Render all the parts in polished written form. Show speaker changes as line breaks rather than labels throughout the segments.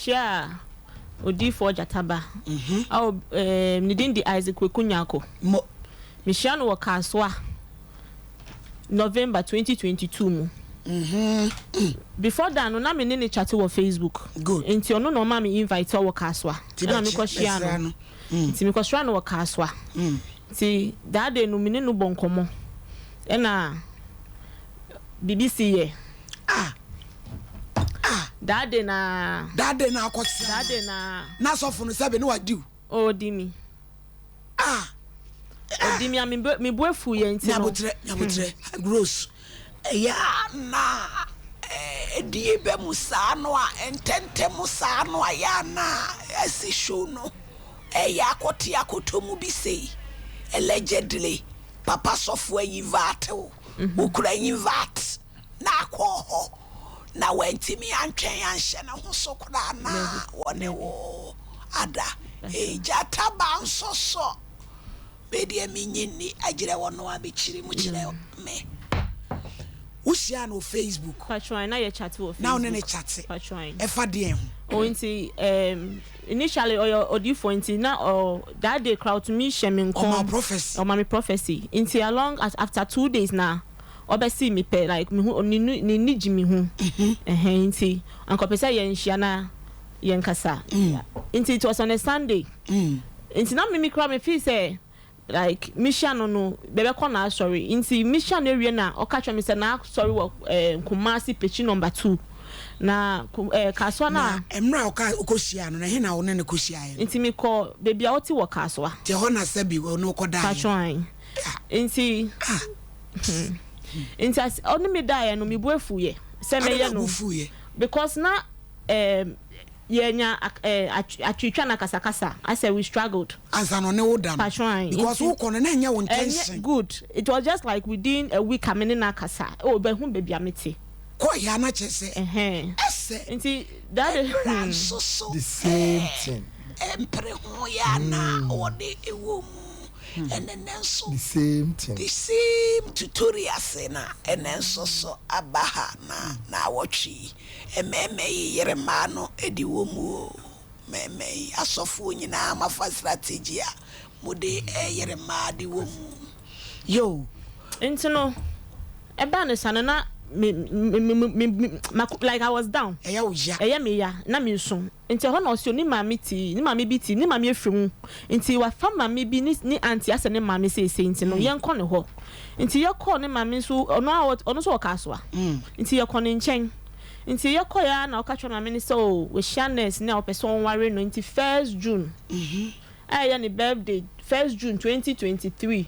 share odi for Gyataba nidin di Isaac Kwekunyako me share no wakaswa November 2022 mu before that no na me ne chat wo Facebook
good
nti ono no ma me invite wo wakaswa na me ko share no nti me ko share no wakaswa nti that day no me no bonkomo na BBC ye Dade na
akwose
dade
na sofo no sabe no wadiu
odimi odimi a me boafu ye nti no
nyabotre gross ya na die be musa no a entente musa no a ya na ase show no ya akote akotomu bi sei allegedly papa sofo ayi vat ukura yi vat na akọ na wentimi antwen anhye na ho sokora na wone wo ada Gyataba nsoso bedi aminyini agire wono abechiri mu kire me usia no Facebook
patron na ye chat wo Facebook
na one ne chat
patron
efa de
ho nti initially odi for nti na that day crowd to me shemin kom
o
my prophecy nti along after 2 days na obesi me pe like me hu ni jimi hu nti anko pesa ye nhia na ye nkasa nti it was on a Sunday nti na me kra me feel say like mission no bebe ko na sorry nti mission area na okacho me say na sorry wo Kumasi pechi number 2 na kaswa na
emra okosia no na he na wo ne kosia ye
nti me ko baby a oti wo kaswa
te ho na sabi no ko da
patron nti intas on me die no me boafu ye se me ye no because na yenya atwitwa na kasakasa I said we struggled
ansa no ne wo da because wo kono na nya wo intention
good it was just like within a week amene na kasa be hu baby amete
ko ya na chese ese
nti that
the same thing empre ho ya na ode ewo mu and then so
the same thing
the same tutorial sena and then so abaha na watchi ememe yerema no edi wo mu meme asofo nyina mafa strategy a mode yerema di wo mu yo
intino eba no sana na like I was down me ya na me nso nti ho na osio ni mama ti ni mama bi ti ni mama efremu nti wa fa mama bi ni auntie ase ni mama se nti no ye nko ne ho nti ye call ni mama nso ono so okaso a nti ye call ni nchen nti ye call ya na okacho na me ni so we shanes na opeson ware no nti 1st June ya ni birthday 1st June 2023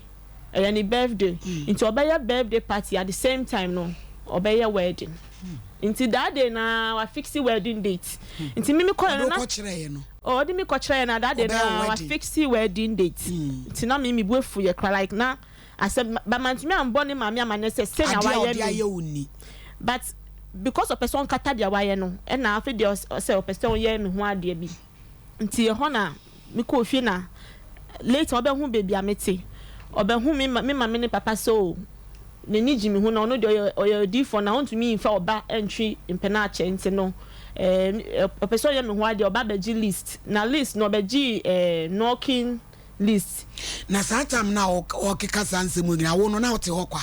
ya ni birthday nti obaya birthday party at the same time no obey wedding inti that day na wa fix wedding date inti mimi call na oh di mi ko kire na that day na wa fix wedding date inti na mimi buefu ye cry like na I said ba mantimi amboni mami amane say na wa ye but because of person kata dia wa ye no e na afi dia say person ye me ho ade bi inti ye ho na mi ko fie na later obe hu baby amete obe hu mi mama ni papa so ne ni jimi hu na ono de oyo di for na want to me fa oba entry impena chente no person ye me ho ade oba beji list na list no beji knocking list
na satam na okeka sanse mu na wo no na wote ho kwa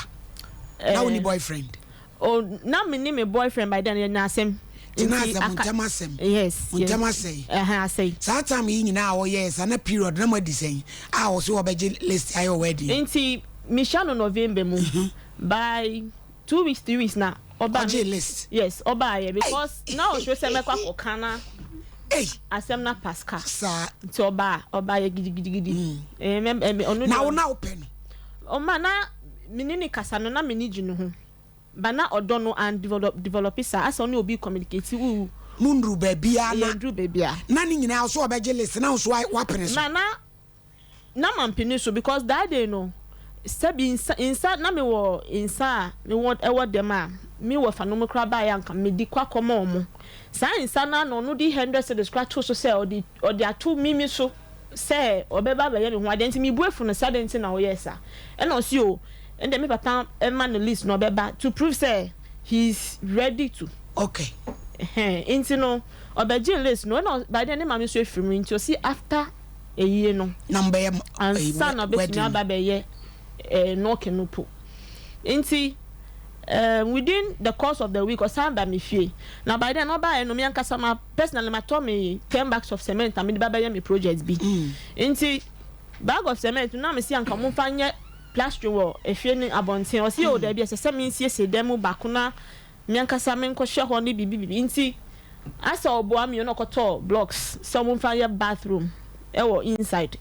na wo ni boyfriend
oh na me ni me boyfriend by then na asem yes
I say satam yi nyina wo yes na period na madi sen a wo so obeji list ayo wedding
nti Michelle November mu by 2 weeks 3 weeks na oba
list
yes oba here because now show say me kwa kokana asem na pascal
sa
nti oba ye gidi onu
na wo na open
o ma na minini kasa no na miniji no ho ba na odono and develop sa asa oni obi communicate
mundru babia na ni nyina so obeje list na so wapene so
na mampini so because that day no sabi insa na me wo insa me want e wo dem a me wo fa no me kra ba ya nka me di kwa koma omo sa insa na no di 100 se scratch so say o di atu mimi so say obeba ba ye me ho ade nti me buefu no sa de nti na wo yesa e na o si o and me papa e man list no obeba to prove say he's ready to
okay
Into no obeji list no by the name so free into see after a year no
number
and son obeti na ba be no kenupo inti within the course of the week or some by me fee now by then no buy no me ankasa ma personally ma told me 10 bags of cement and me ba buy me project bi inti bag of cement na me see anka mo fanye plaster wall efie ni abonten o see o da bi ese me sie demo bakuna me ankasa me nko hye ho ni bibi inti asa obo am you no koto blocks some fanye bathroom ewo inside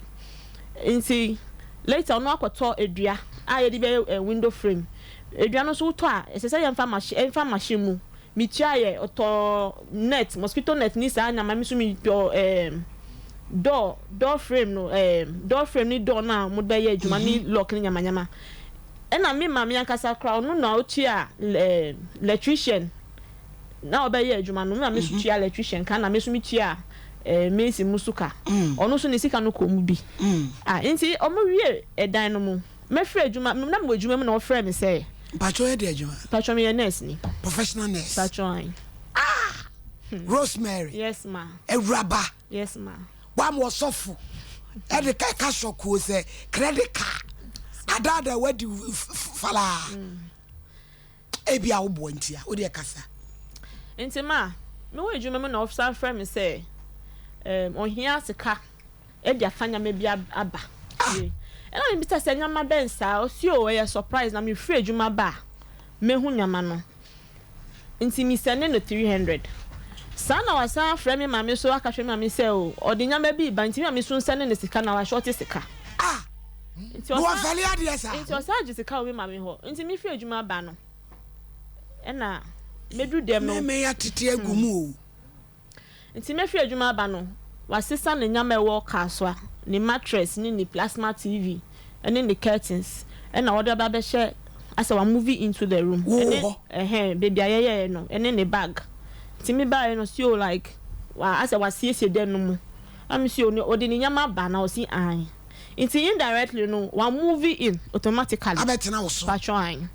inti later no akoto edua aye di be window frame edua no so to a ese say emfa machine mu mi tia ye oto net mosquito net ni sa na mami so mi door frame no door frame ni door na mo be ye adwuma ni lock ni nyama na me mami ankasa crowd no na o tia electrician na o be ye adwuma no me so tia electrician kan na me so mi tia Messi Musuka ono so ne sika no komu bi nti omo wie edan no mu me frɛ adwuma na mo adwuma mu na o frɛ me sɛ
patcho e de adwuma
patcho me nurse ni
professional nurse
patcho
Rosemary
yes ma
Ewraba
yes ma
wa mo sofo e de ka shoku se credit card adada wadi fala e bia wo bo ntia wo de kasa
nti ma me wo adwuma mu na officer frɛ me sɛ ohia sika e dia fanya me bia aba ena me bita se nyama bensa o si o ye surprise na me free adwuma ba me hu nyama no nti mi sene no 300 sana wasa frɛ me ma me so aka hwɛ me ma me se o odi nyama bi ba nti me ma me so sene ne sika na wa short sika nti o
fali ade sa
nti o sa agi sika o me ma me ho nti me free adwuma ba no ena medu dem no
me ya tete agumu
nti me free adwuma ba no wasesa ne nyama ewo kaswa ne mattress ni plasma TV and the curtains and na order ba be share as a movie into the room baby aye no and then the bag ti me buy no see like as I was see den no mu am see o odi ni nyama ba na o see an nti indirectly no one movie in automatically
abetena wo so
patcho an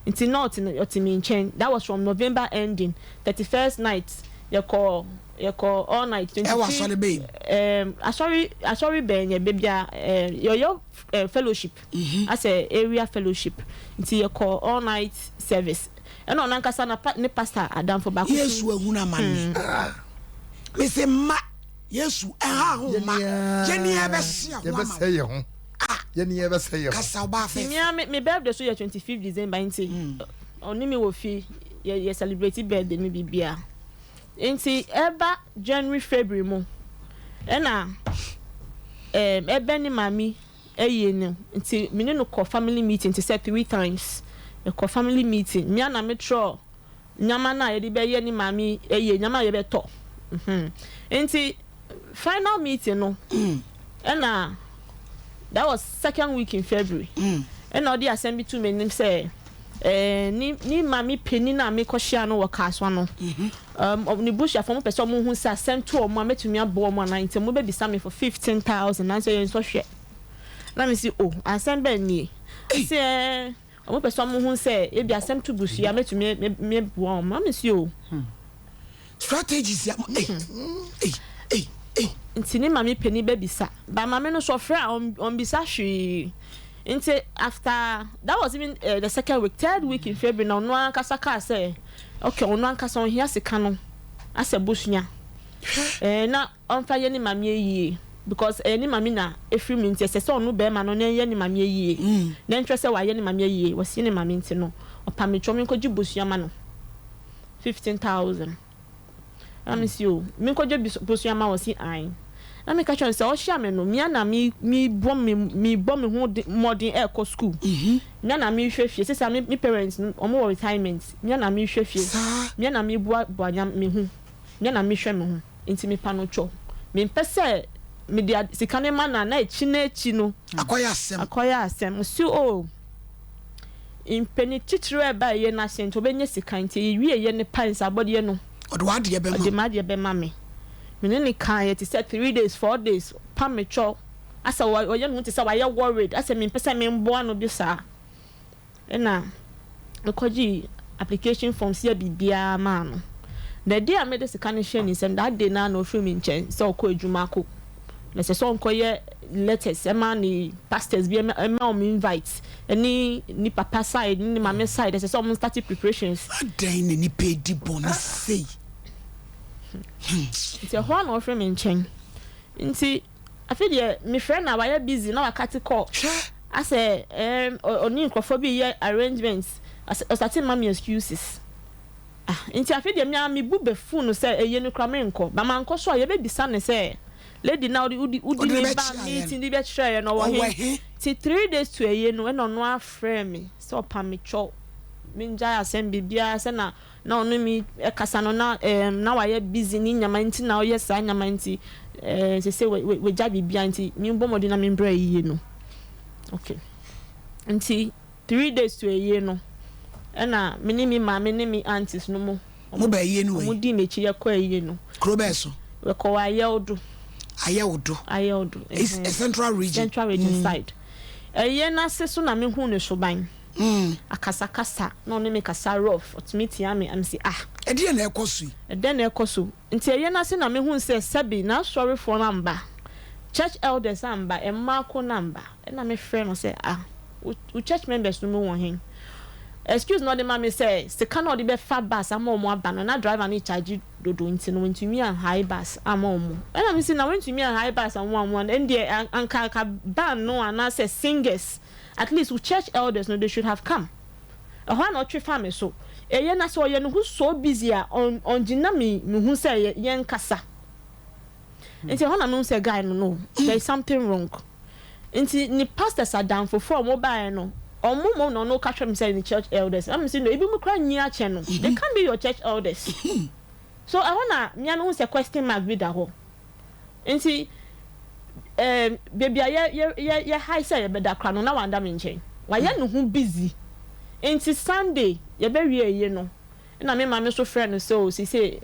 nti not in otimi nchen that was from November ending 31st night you call all night 23 sorry ben ye baby your fellowship as a area fellowship until you call all night service and on ankasa na ne pastor adam for back
yesu ehuna man me say ma yesu aha ho ma je ni e be se ho
ye ni e be se ye
kasa ba fe
me birthday so 25th December nti oni me wo fi ye celebrate birthday me bibia nti eba January February mo ena ebe ni mami eye ni nti me no call family meeting to say 3 times e call family meeting me na me tro nyama na ye de be ye ni mami eye nyama ye be to nti final meeting no ena that was second week in February ena odi assembly to me nim say ni mami peni na me kohia no wakaso no ni bush afom person mo hu sa send to o mo metumi abo mo na ntem mo be bisa me for 15,000 na so yen so hwe na me si assemble ni say o mo person mo hu say e bi asem to bush ya metumi me bo mo me si
strategies ya
ntini mami peni be bisa ba mami no so frɛ on bisa hwe Into after that was even the second week, third week in February. Now no ankasa say okay, no ankasa on here sika no as a bushnya. Na on fa ye ni mami yi because ni mami na efri mi nti se no be ma no na ye ni mami yi. Na ntwe se wa ye ni mami yi was ye ni mami nti no opa me twa me ko gi bushya ma no 15,000. Am see you me ko gi bushya ma was yi na me ka chon se o hia me no me na me bom me ho modern air co school me na me hwe fie se me parents o mo retirement me na me hwe fie me na me boanya me hu me na me hwe me hu enti me pa no cho me pese me dia sikane ma na echi na echi no akoya asem si in penitentiary ba ye na sento benye sikante wie ye ne pants abode no
odo ade be ma
de ma de be ma me Minini kan yet said 3 days 4 days pam me cho asa wo ye no te say wa ye worried asa me pese me mbo ano bi sa na me koji application form sia bibia ma no the day I made this kind of shame is and that day now no film in chain so ko ejumako na se so nko ye letters emani pastors be invite any ni papa side ni mama side se so mo start preparations
then ni pay di bonus say
it's a one of film in chain nti I feel yeah my friend na why busy now I cut call I say oni nkofo arrangements I starting mommy excuses nti I feel yeah me bu be phone say eye no kra me nko ba man nko so ye be bisa ne say lady now udi me ba meeting di be share no wo he ti 3 days to eye no no afre me so pa me cho me nja asem bibia say na onu mi kasa no na why busy ni nyama nti na o yes nyama nti say we jabi bia nti mi mbomodi na mi mbra yi no okay nti 3 days to a year no na me ni mi ma me ni mi aunties no mo
ba yi no we
mo di mechi yakwa yi no
krobeso
we ko ayeodo
is a central region
side na se so na me hu ne so ban akasa no ne me kasa rough otimiti am say
e de na ekosu
nti na se na me hu say sabi na sorry for number church elders number e marko number na me friend no say we church members no mo hin excuse no the mama say se can no be fa bus am mo aba no na driver ni charge dodo nti no ntumi an high bus am mo na me say na ntumi an high bus am and there anka ban no and say singers at least we church elders no they should have come ho na otwe fa me so eye na so ye no who so busy on jinami me hu say ye nkasa nti ho na me say guy no there is something wrong nti ni pastors are down for mobile no omo no catch me say in church elders I'm saying no ebi mu kra nyi ache no they can be your church elders so I wanna me no say question mark be da ho nti baby ye high say be da kra no na wanda me nchen wa ye no hu busy nti Sunday ye be wie ye no na me mama so friend so she say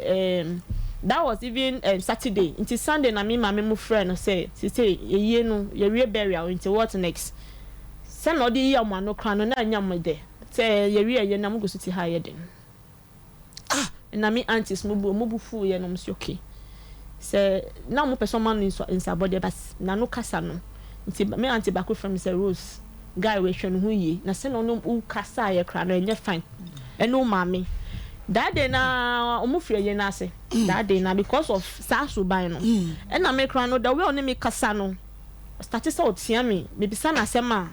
that was even Saturday nti Sunday na me mama mu friend say she say ye no ye wie burial nti what next say no di ya mo no kra no na anya mo de say ye wie ye na mo go suti ha ye den na me aunties mo bu fu ye no mo say okay say na mo person man in sabode bas na no kasa no nti me auntie back from say Rose guy we hwe no hu yi na say no u kasa ye kra no enye fine eno mama that day na omufre ye na say that day na because of sasu ban no and na me kra no the way on me kasa no started so tia me bisa na sema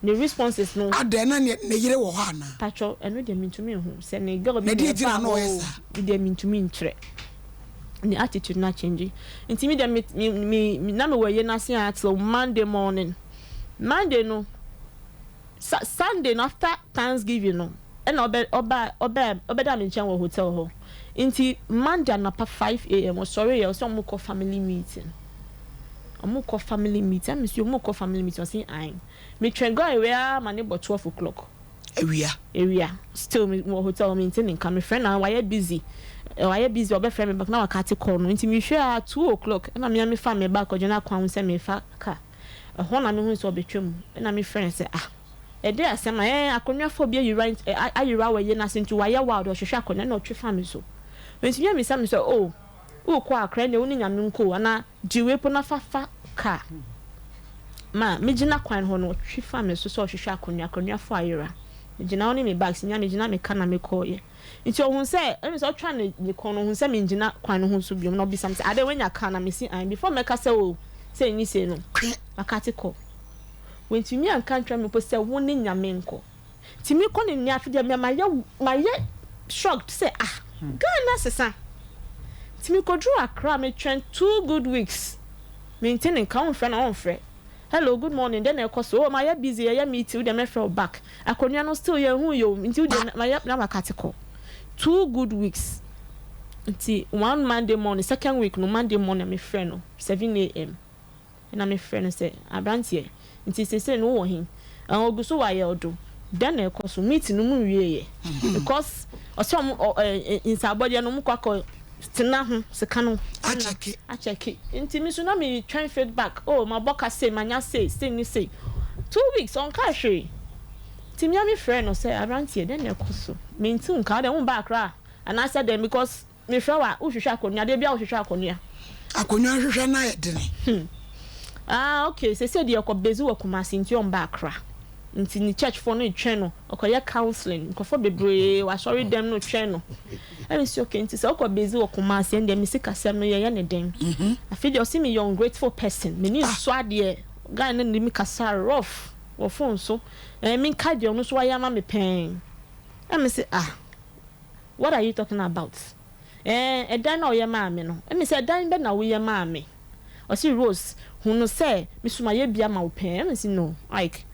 the responses no
adena ne yire wo ha na
pacho eno de mintumi hu say ne girl
be dey na no esa
de mintumi ntre the attitude na change nti me de me na me we na say until Monday morning Monday no Sunday no after Thanksgiving no and oba da me chen wo hotel ho nti Monday na pa 5 am sorry you so mo call family meeting omuko family meeting me see omuko family meeting say ai me try go area ma neighbor 12 o'clock area still me hotel meeting come friend na why busy obe friend me back na wakati call no nti me hwe at 2 o'clock na me fa me back ojena kwan say me fa ka ho na me hu so betwam na me friend say e dey asema akonwa fo bia you right ayira wa ye na sentu wa ye wa do hwehwe akonwa na otwe fa me so nti me say me so kwa akra ne woni nyame nko ana jiwepo na fafa ka ma mejina kwan ho no twi fa me so hwehwe akonwa fo ayira mejina woni me bags nya mejina me kana me ko ye nti ohun se emi so twa ne ko no hun se mejina kwan ho so biom no bi sam se ade wenya kana me si an before me ka se se ni se no makati ko when to me an kantra me po se woni nyame nko ti mi ko ne ni afide me ma ye shocked say Ghana sesa ti mi ko draw akra me twen 2 good weeks maintaining count friend on friend hello good morning then e koso my busy ya meet you dem e back akonwa no still ye hu yo until my na makati ko 2 good weeks until one Monday morning second week no Monday morning me friend no 7 am and my friend say abrantie until say no wo hin an oguso wa ye odo then e koso meet no mu wie ye because osom inside body no mu kwakọ tina ho seka no acheki nti mi so na me try feedback my boka say manya say ni say 2 weeks on cash ti mi am friend no say around here then e koso me nti nka dem ba kra and I said them because me frawa uhwehwe akonia de bia uhwehwe akonia
hwehwe na yedene
okay say de okobezi wo Kumasi nti on ba Accra nti ni church for no twen no okoye counseling nkofo bebre wa sorry dem no twen no say okay nti say okobezi wo Kumasi and dem sika sem no ye ne den afi de osi me young grateful person me ni so ade guy na ni mi kasa rough wo phone so me ka de no so wa ya ma me pen me say what are you talking about dan na o ye ma me no me say dan be na wo ye ma me o si Rose hunu say me suma ye bia ma wo pen me say no like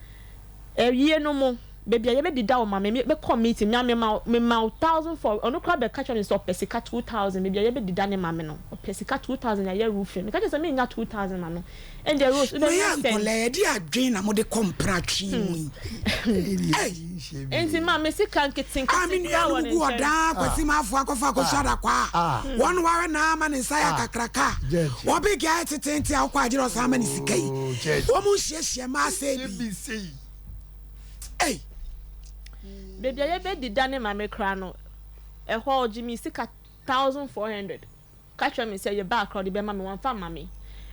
ye no mo baby ye be dida o ma me committee me ma 1000 for onu kra be catch on so pesika 2000 baby ye be dida ne ma me no pesika 2000 ya roof me catch say me nya 2000 ma no and the Rose
me yan kole di adwen na mo de compra twi mu
enti ma me sika nketin
ya wo go da kwasi ma afo akofa akosada kwa won wa na ma ne saya kakraka wo be ga tete akwa agiro sa ma ne sika yi wo mu hye ma se bi hey
baby ye be dida ne ma me kra no e ho Jimmy sika 1400 catch me say you back crowd be ma me wan fa ma me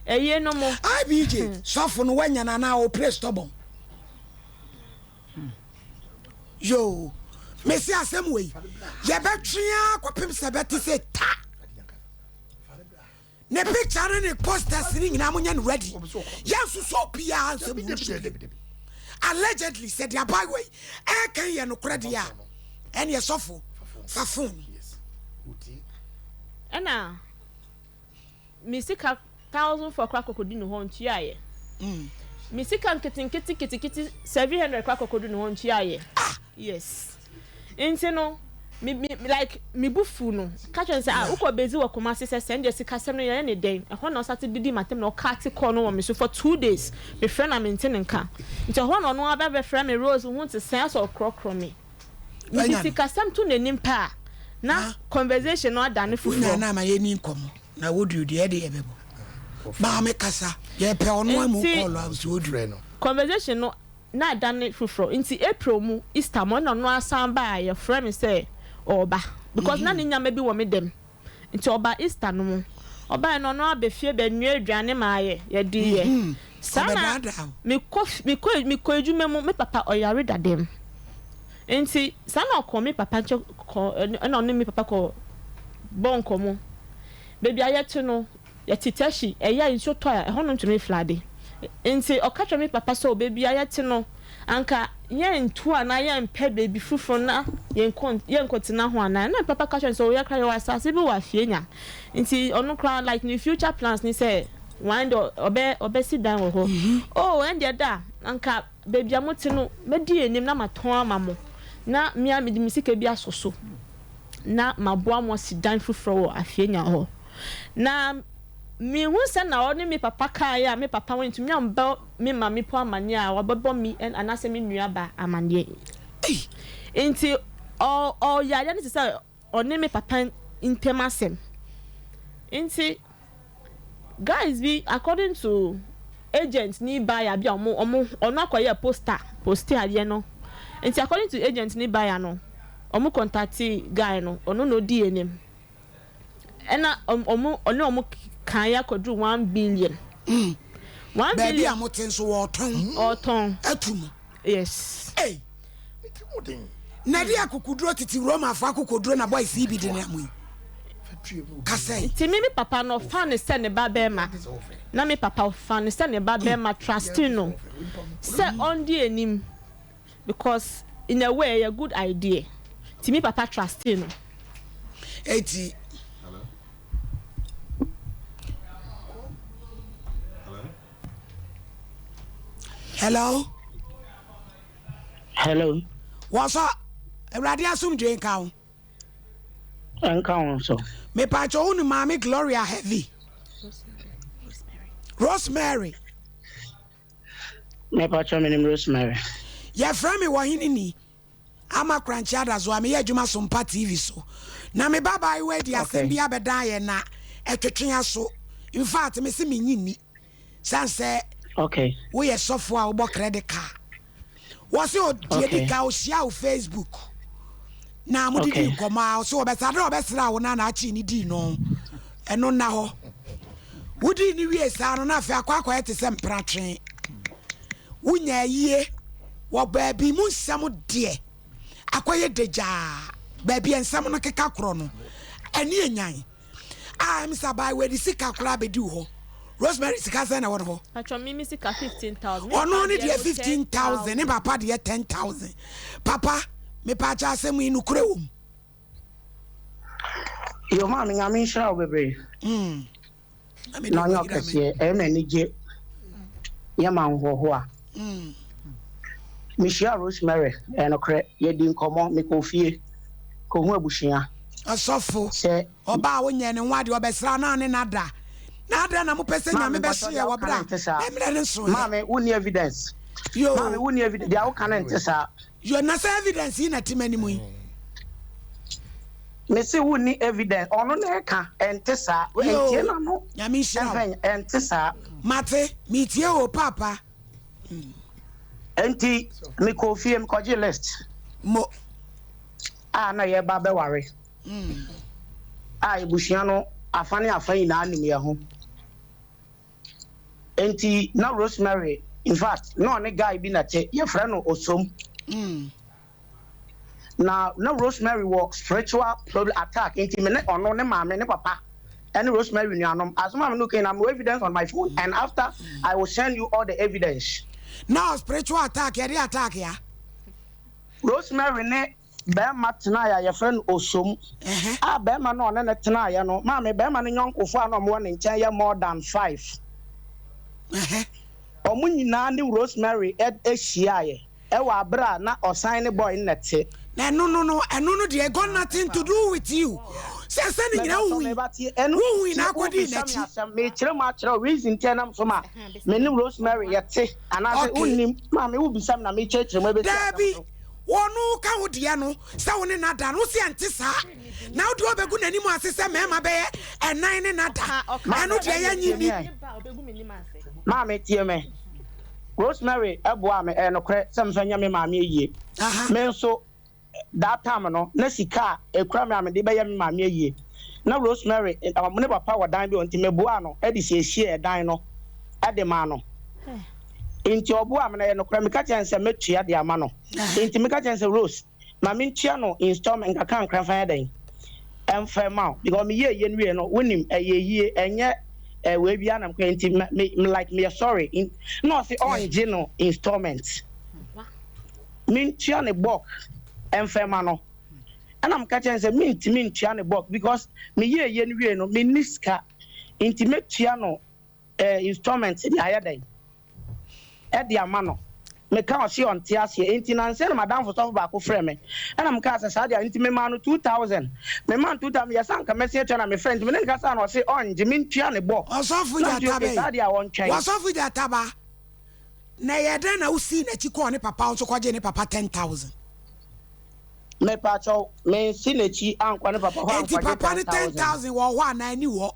eye no mo
IBJ sofo no wanya na o press stubborn yo mesi asem we ye betwea kwapem se beti se ta ne picture ne posters ni nyina munya no ready yes so pia ansem allegedly said ya boy way e kan ye no kredi a ene ye sofo fa phone
ena misika 1000 for kwakokodu no ho ntuaye misika nketi 700 kwakokodu no ho ntuaye yes enti no me like me bufu no catch and say uko bezi wo Kumasi say send your sika sem no ye ne den e ho na osate didi matem na o kati call no wo me so for 2 days me friend na maintain nka nti ho no no aba be friend me Rose hu nti sense of krokro me sika sem to nanim pa na conversation no adane fufu
na ma ye ni nkomo na wodu de de ebebo ba me kasa ye pe ono amu call out wodu no
conversation no na adane fufu nti April mu Easter mo no asan ba ye friend me say oba because na nya ma bi wo me dem nti oba Easter no mu oba no no abefie be nua aduane ma ye di ye sana me ko edwuma mu me papa oyare dadem nti sana ko me papa nche na oni me papa ko bonko mu baby ayete no ye titashi eya nso to a ho no ntumi flade nti okacho me papa so baby ayete no anka ye ntu ana ye mpe baby fufo na ye nkotina ho ana na papa kacho so ye kra ye wasase bi wa fienya nti onu kra like new future plans ni say wind obe sit down ho oh and da anka baby amoti no medi enim na maton amamo na mia me di misika bi asoso na maboa mo sit down fufo afienya ho na mi hu se na oni mi papa ka ya mi papa won ntumi amba mi ma mi po amane a wabebo mi anase mi nua ba amane enti o ya ya ni se oni mi papa intemasem enti guys be according to agent ni buyer bia omo ono akoye poster ade no enti according to agent ni buyer no omo contact guy no ono no di enim ena omo kan ya kodru 1 billion 1 billion
baby amoten so oton atum
yes
na dia kokudro titi Roma afa kokodro na boy CB de na amu kasai
ti mi papa no fan se ne ba be ma na mi papa fan se ne ba be ma trust no se on di enim because in a way a good idea ti mi papa trust no
eti hello what's up everybody assume drink count
so
me pacho unu mami Gloria heavy Rosemary
me pacho me name Rosemary
ya from me Oheneni ama crunchy others wa me adwuma SOMPA TV so na me baba I we dia asem bia beda ye na etwetwe so in fact me se me nyini sanse
okay
we are software obo credit card was your credit card o share o Facebook na mudidi nkoma so obesa na obesra wo na achi ni di no eno na ho wudi ni wie sa no na afa akwa ete se mpratwe wunya yie wo baabi mu nsam de akoye deja baabi ensam no keka kro no eni enyan I'm sabai we di sika kra be du ho Rosemary sika say na won ho
acho mimi sika 15,000
ono ni de 15,000 ni papa de 10,000 papa me pa cha asem inu kure wom
yo ma me ngam insha bebre na yo kese e na ni je ya ma ho a Ministerial Rosemary no kre ye di nkomo me ko fie ko hu abushia
asofo se oba wonye ne nwade obesra na ne nada na mo pese nya me be hye wo bra emre ne so
ma me woni evidence
yo
ma me woni evidence dia wo kan ntesa
yo na say evidence yi na timani mu
me se woni evidence ono na eka ntesa entie na no
nya me hye
ntesa
mate mi tie o papa
enti me ko fie me ko je list
mo
na ye ba be ware ibushia no afane afan na anim ye ho enti na Rosemary in fact no ne guy bi na che ye frɛ no osom na Rosemary was spiritual problem attack enti me ne ono ne maame ne papa and Rosemary nuanom as ma me no can am evidence on my phone and after I will send you all the evidence
now spiritual attack ya attack ya
Rosemary ne Bema tena ya friend osom bema no ne tena ya no ma me bema no nyonkofo a no mo ne nchen ya more than 5 omunyina ne Rosemary ehia ye wa bra na osan ne boy nete
no they got nothing to do with you say ni nyina wu na akodi na chi
me kire ma kire reason tenam so ma me ne Rosemary yete ana say unnim ma me wo bisam na me kire ma be
wonu ka wodie no se woni nada no se antisa na wodi obegu nanimu asese mema be enan ne nada anu de ya nyini
ma me tie me Rosemary eboa me no kre sem so nya me ma me yie me so that time no na sika ekura me amede be ya me ma me yie na Rosemary ne papa wadan bi onti me boa no e di sie dan no e de ma no inti obu amna no kra me ka chense metua de ama no inti me ka chense Rose ma me ntua no installment ka kan kra fa den emfema because me ye nwie no wonim yeye enye we bia na kra inti me like me sorry no say on no installment me ntua ne book emfema no ana me ka chense me ntua ne book because me ye nwie no me niska inti metua no installment de ayaden edi amano me ka o se on ti ase enti na nse na madam for so ba ko frɛ me ana me ka ase sa dia enti me ma no 2000 me man 2000 me yasan ka me se twa na me friend me nka sa na o se on je me ntua ne bo
osofu Gyataba
sa dia won twɛn
osofu Gyataba na yɛda na usi na chi ko ne papa so kwaje ne papa 10,000
me pa cho me si na chi ankwa ne papa ho ankwa
papa ne 10,000 wo ho ana ni wo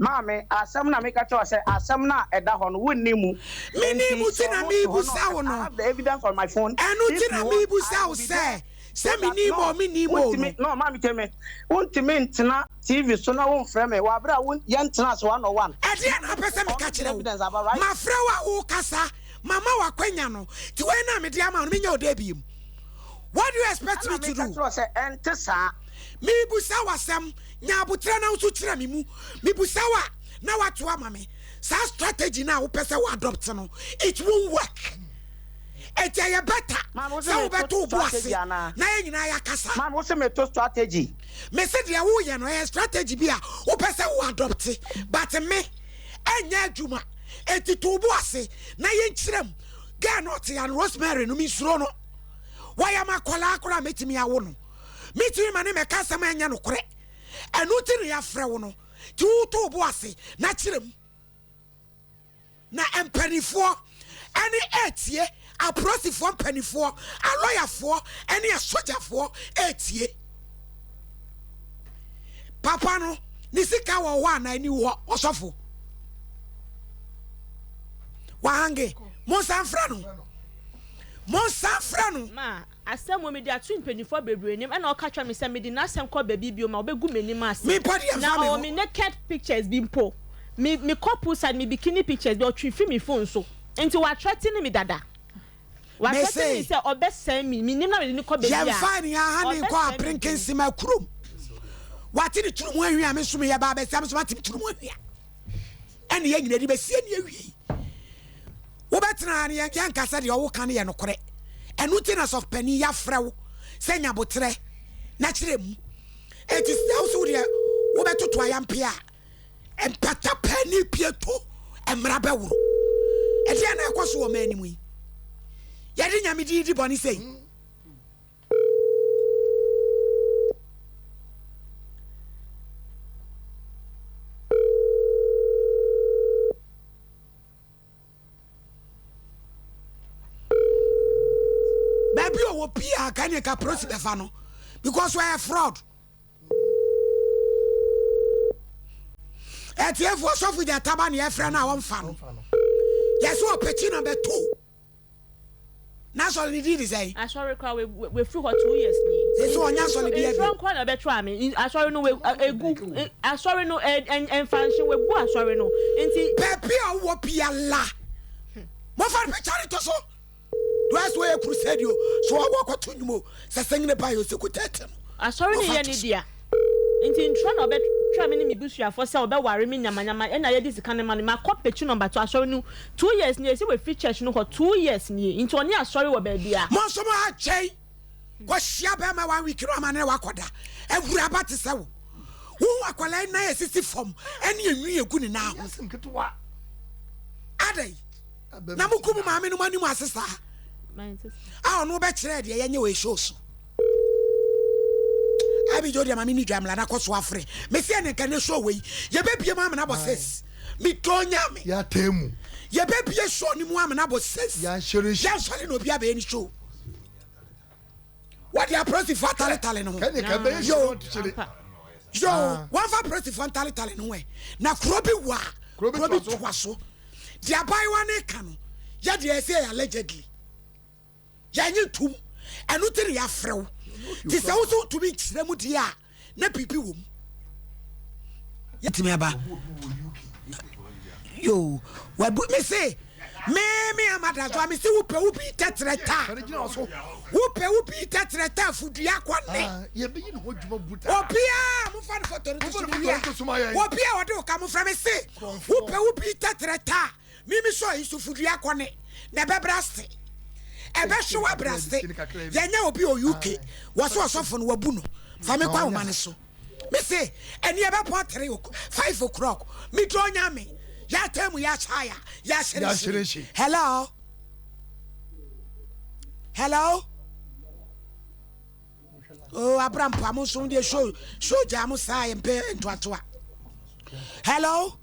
Mame, asam na make a say asam na eda ho no wonni mu.
Mini mu ti na mi bu sa wo no.
I have the evidence on my phone.
Enu ti na mi bu sa wo say. Say mi ni mo.
No, mami tell me. Wontimi ntena TV so na won frɛ me. Wa bra won ye ntena so 101.
E dey na pese me ka kire wo. Ma frɛ wa wo kasa. Mama wa kwanya no. Ti we na me dey ama no me nya odabiem. What do you expect me to do?
Entesa.
Mi bu sa wasam. Nya abutra na usu kire me mu. Mi bu sa wa na watu ama me. Sa strategy na wo pese wa adopt no. It won't work. Etia ye better. Sa wo beto obuase. Na ye nyina ya kasa.
Man, wo se me to strategy.
Me se dia wo ye no ye strategy bia wo pese wo adopt. But me enya adwuma. Eti to obuase na ye nkirem. Ga not ya Rosemary no mi suro no. Why am I kola metimi awo no. Metimi mane me kasa ma enya no kore. Enu ti ne afre wo no. Ti wo to obuase na kirem. Na empanifo ani etie aprosifo mpanifo a lawyerfo ani a sojaфо etie papa no ni sika wo wa na ni wo osofo wa hange mo sanfra no Monsa frano.
Ma, asem wo me dia twin penifo bebre nim e na o ka twa me se me di na asem ko baby bio ma obegu me nim ase.
Me padi am
na o me naked pictures bi mpo. Me couple side me bikini pictures bi o twi fi me phone so. Enti wa threaten me dada. Wa threaten me say obesen me nim na me ni ko baby a.
Ya fine ya ha ni ko aprinkin sima krum. Wati ni turu mu ahia me so me ya ba be sam so wati turu mu ahia. Ene ye nyina di be sie ne awie. Wo betra ne yan kasa de wo kan ye no kore. Enu tinas of penny ya frew senya botre na kire mu. It is also there wo betoto ayampia empata penny pieto emra bewuro. E dia na ekoso wo manimu yi. Ye de nyame di boni sei. Wo pia kan ye ka process befa no because we are fraud. ETF was off with Gyataba ne efra na won fa no. Yes wo peti number 2. Na so ni di say.
Asori kwa we free for 2 years ni.
Say so onya so ni bia.
From kwa na betwa me. Asori no we egu asori no en function we bu asori no. Enti
pepe wo pia la. Mo fa picture to so. Twice we crusade you so I walk to you say singing by you secretary.
Asori ni ye ni dia. Enti ntro na obetwa me ni mi busua for say obeware me nyamanyama e na ye dis kan man ma copy number 2 asori no 2 years ni say we free church no for 2 years ni enti oni asori wo ba bia.
Mo so mo a chei. Ko hia be ma 1 week ro ma na wakoda. Ewura ba te se wo. Wo akwala na ye sisi form ene enwi egu ni na ho.
Simketuwa.
Adai. Na mukumu ma me no mani mu asesa. Ah, no be chere de yenye we shows. Abi jodi ma mini dwamla na koso afre. Me se ne kan show we. Ye be bie ma na bosses. Mi tonya me.
Ya temu.
Ye be bie show ni mu am na bosses.
Ya shirish.
Ya shari no bia be ni show. What ya proti fatale tale no.
Kan ye be show chiri.
Yo, one for proti fatale tale no we. Na krobi wa. Krobi twaso. Dia bai wa ne kan. Ya de say allegedly. Yanyi tum enu tiri ya frew ti se wo so to bi kire mu dia na pipi wo mu yetimi aba yo wa me say me amada so me say wo pe wo bi tetreta wo bi tetreta fudua kwane
ye be yin ho djuma buta
opia mo fa photo no so opia wo de ka mo fra me say wo pe wo bi tetreta mi so isu fudua kwane na bebraste ebe showa braste yenya obi o UK waso osofo no wabu no fa me kwa wo so me say eni ebe po 5 o'clock me do nya me ya temu ya chaya ya shirishi. Hello oh Abraham pamo so de show jamu sai mpe ntoatoa. Hello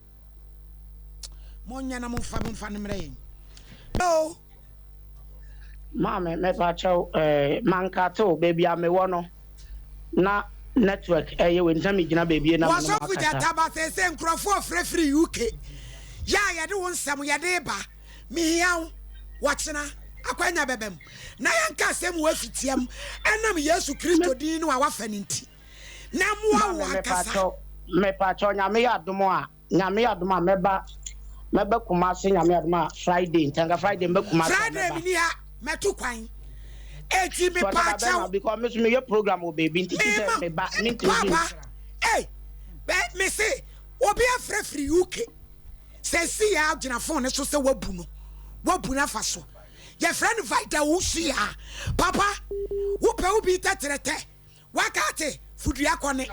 monya na mo fa ne mre. Hello
Mama me pa chow mankato baby ame wono na network ye we ntami gina baby na mo.
Waso fu Gyataba se nkrofo free UK ya de won sam ya de ba mi hiaw wachena akwanya bebem na yanka asem wa fitiam enam Yesu Kristo din no wa fa ninti na mo wa kasa
me pa chow nyame yadomo a meba kumase nyame yadomo Friday ntanga Friday mbe kumase
Friday mi ni ha metu kwan eti mi pa chow
because me your program o baby nti se me ba ninti
hey me say obi free UK se si ya agina phone so se wabu na fa so your friend Vita wo si ya papa wo pe wo bi tetrete wakate fudua kone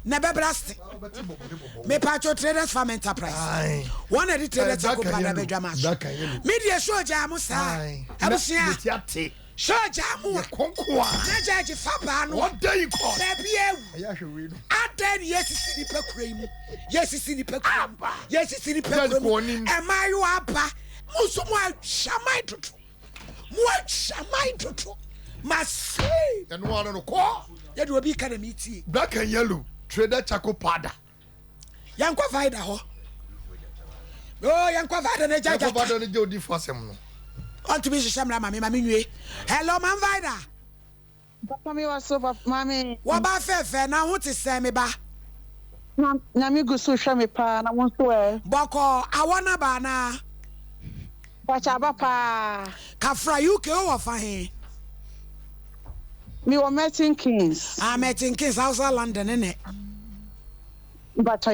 na bebraste me pa cho traders farm enterprise one of the traders ko pa na bedwama media show jamu sa abusia show jamu
konkoa
na jaji faba no
what day you call
baby ewu aden yesisi ni pekura emayu aba muso mo shamai tutu masay
and one no ko
ye do obi kana meeting
black and yellow trader chako pada
yankwa faida ho oh yankwa faida na jaja
yankwa faida na jodi fasem no
On to be Shamra, Mammy. Hello, man, Vida.
Papa, me was so, Mammy.
What about fair? Now, what is Sammy Ba?
Namigo social me pa, I want to wear.
Boko, I wanna bana.
Papa,
Kafra, you go off here.
Me were meeting Kings.
I met in Kings outside London, innit?
But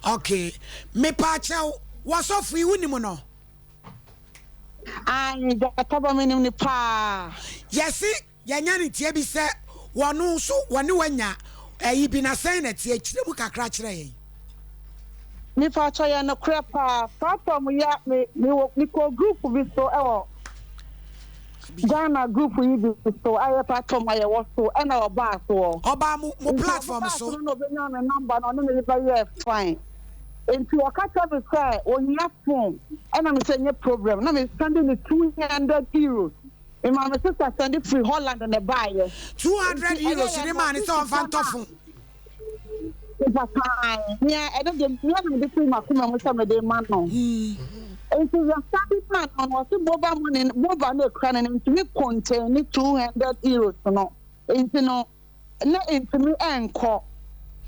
Okay. Me pacha was off we win no.
And Gyataba meaning the pa.
Yes, Yanyani Tiabi said, one so one wenya. You been a saying that you crash ray.
Me pacha no crepa. Papa, me call group of it so. Ghana group we do so I part from my was so and our bar so
Oba mo platform so
no be na number no me very fine into a catch up say on your phone and I'm saying no problem na me sending the 200 euros and my sister send it free Holland and the buy
200 euros the man is on phone
it's a time yeah I don't get me between my come with some of the man no and so the starting plan on was mobile money, mobile no credit, and to me contain 200 euros. No, into no, not into me and call.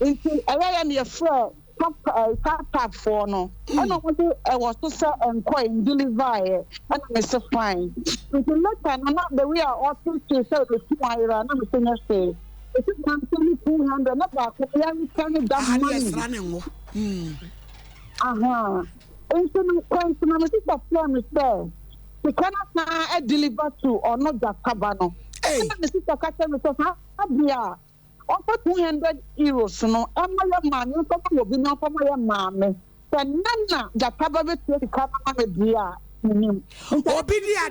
Into I am your friend, top for no. I don't want to, I was to sell and coin deliver, and I'm so fine. Into later, I'm not the way I ought to sell the 200, and I'm saying, say, it's not 200, not that, I am telling that money. Into my sister promise there. We cannot deliver to or not Gyataba no. And my sister catch me so Abia. Offer 200 euros no. Emma man, you come will be no for my mammy. Then nana Gyataba be to come my dear.
Obidia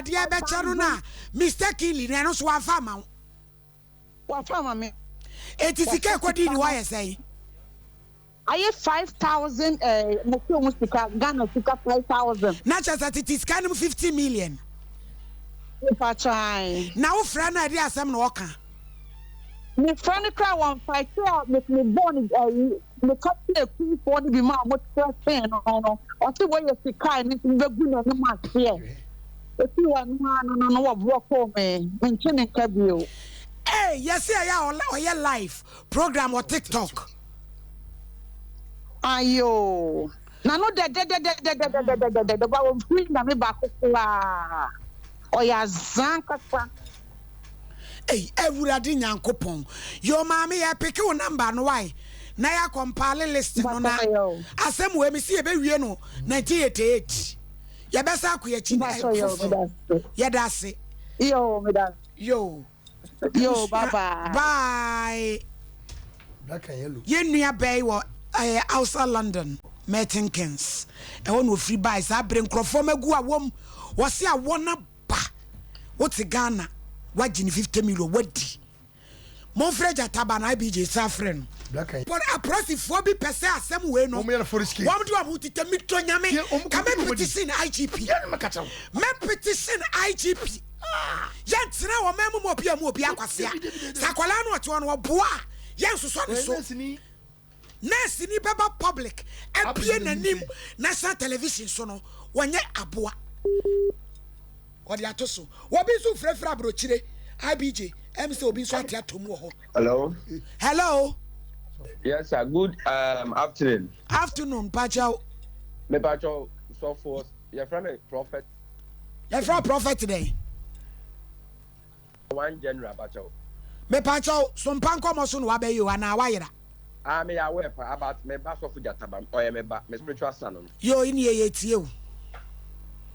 dia better na. Mr. Killy, no so farmer.
What farmer me?
It is a cake why I say.
I have 5,000 Ghana 5,000.
Not just that it is kind of 50 million.
If I try.
Now, friend, idea some walker.
My friend cry one fight with me born the country of people to be my much first fan or see where you see kind of the good of the match here. If you are no what work for me, mentioning Cabio.
Hey, yes, yeah, or your life program or TikTok.
Ayo. Na no de ba wo free na me ba kokula. Oya zanka kwa.
Hey, everybody nyankopon. Your mommy ya pick your number no why. Na ya compile list no na. Asem we me see e be wie no 1988. Ya be sa akwa chi na. Ya dase.
Yo, me da.
Yo,
bye bye.
Bye.
Black and yellow.
Ye nua bay wo outside London, Mertinkins. I want no free buys. I bring Crofoma go a wom. Was ya wanna ba? What's a Ghana? What 50 million? What? Monfred Gyataba and IBJ Safren.
Black and
but a process for be per se some way no.
For this
what do I want to tell me to Yame? Come and petition IGP. Me petition IGP. Yet now a memo more Piaquasia. Sacolano at one bois. Yes, so. Nurse ni baba public and nim national television so no wanye aboa odi atoso wo bi so frefra brochire IBJ MC obi so atiatom ho. Hello.
Yes sir, good afternoon
Pachao.
Me Pachao so for your friend prophet.
Your friend prophet today.
One general Pachao.
Me Pachao SOMPA nkomo so no abeyo ana wayira.
I'm aware about my bass of Gyataba or my spiritual son.
Yo, in ye you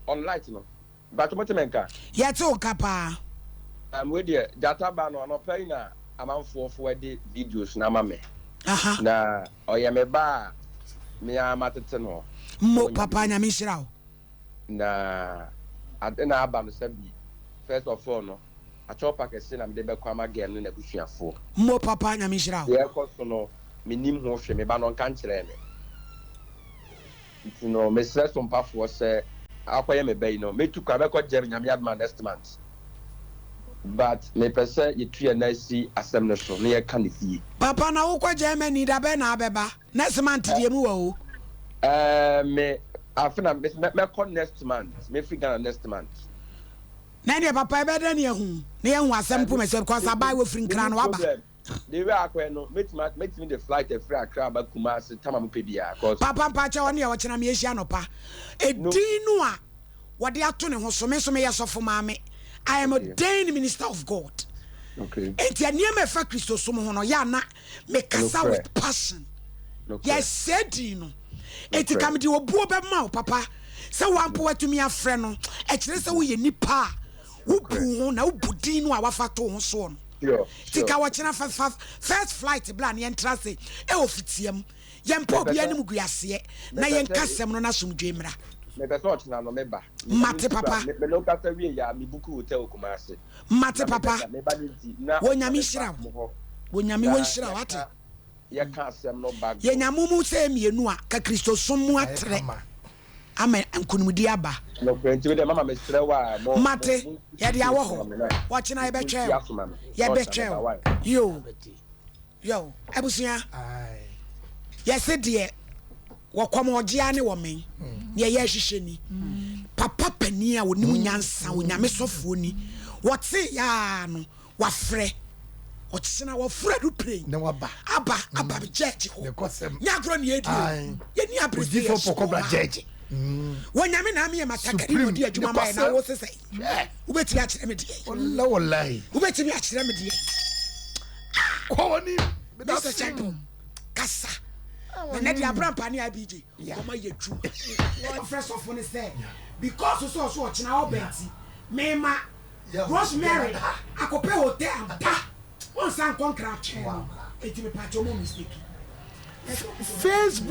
on light, no. But what you make?
Yet, oh, Kappa.
I'm with you. Gyataba no paying a amount for the videos, na mame.
Aha.
Na, or ya me ba me a mateteno.
Mo papa na mishrao.
Na, adena abam sebi. First of all, no. A chopper can send them the Bekwama again in a bushia for.
Mo papa na mishrao.
Yeah, cause no. Minim ho hwe me ba no kan kire me you know me stress SOMPA for say akoye me bay no me tuka be ko jam nyame adman next month but me pese ye tue na si asem no so na ye kan fie
papa na wo ko Germany da be na abeba next month die mu wo
me I think me call next month. Me free Ghana next month.
Nani papa ebe de ne hu. Ne hu asem pu me say because abai we free nkran no aba.
The way I no make me the flight a free Accra ba Kumasi time am pay bia cause
papa pacha woni e wo kena me ehia no pa. Edinu a wode ato ne ho so me yesofo maame. I am a ordained minister of God.
Okay.
Enti aniema fa Christo so mo ho no ya na me kasa with passion. Yes said you know. Enti kam di obuo be ma papa. Se wampo watumi afre no e kire se wo ye nipa wo bu ho na wo budin no a wafa to ho so no. Tika wachina first flight bla na yentra se e ofitiam yempo bia nim guase na yenkasem no na somdwe mra.
Me be so na no meba.
Mate papa.
Me no kasa wie ya me buku hotel Kumasi.
Mate papa. Wonyame hira. Wonyame wonhira wate.
Ye ka asem no bag.
Ye nyamumu se mienu a ka Kristo som mu atre. Amen ankunumdi aba.
No kwenti we de mama me sere wa mo.
Mate ye de awo ho. Watching I be twa. Ye be twa. Yo, abusia. Ai. Ye se de wokom ogia ne wo men. Ne ye hwehwe ni. Papa pani a woni munyansa wonyame sofo ni. Wote ya no wafre. Otsena wafre Duping.
Ne waba.
Aba judge ho.
Ne kosem.
Nyagro ne edu. Ye ni abrisi
for pokobla judge.
Wonyame na me matakari odi adwuma mai na wo sese. Ubeti a kire me die.
Wallahi.
Ubeti me a kire me die.
Kwani.
Mr. Champion. Kasa. Na dia brampa ne abiji. Oma ye dwuma. One first of one say because so ochina obenti. Mema Rosemary akope hotel pa. One san contract. Eti me pa chomo mistake.
Facebook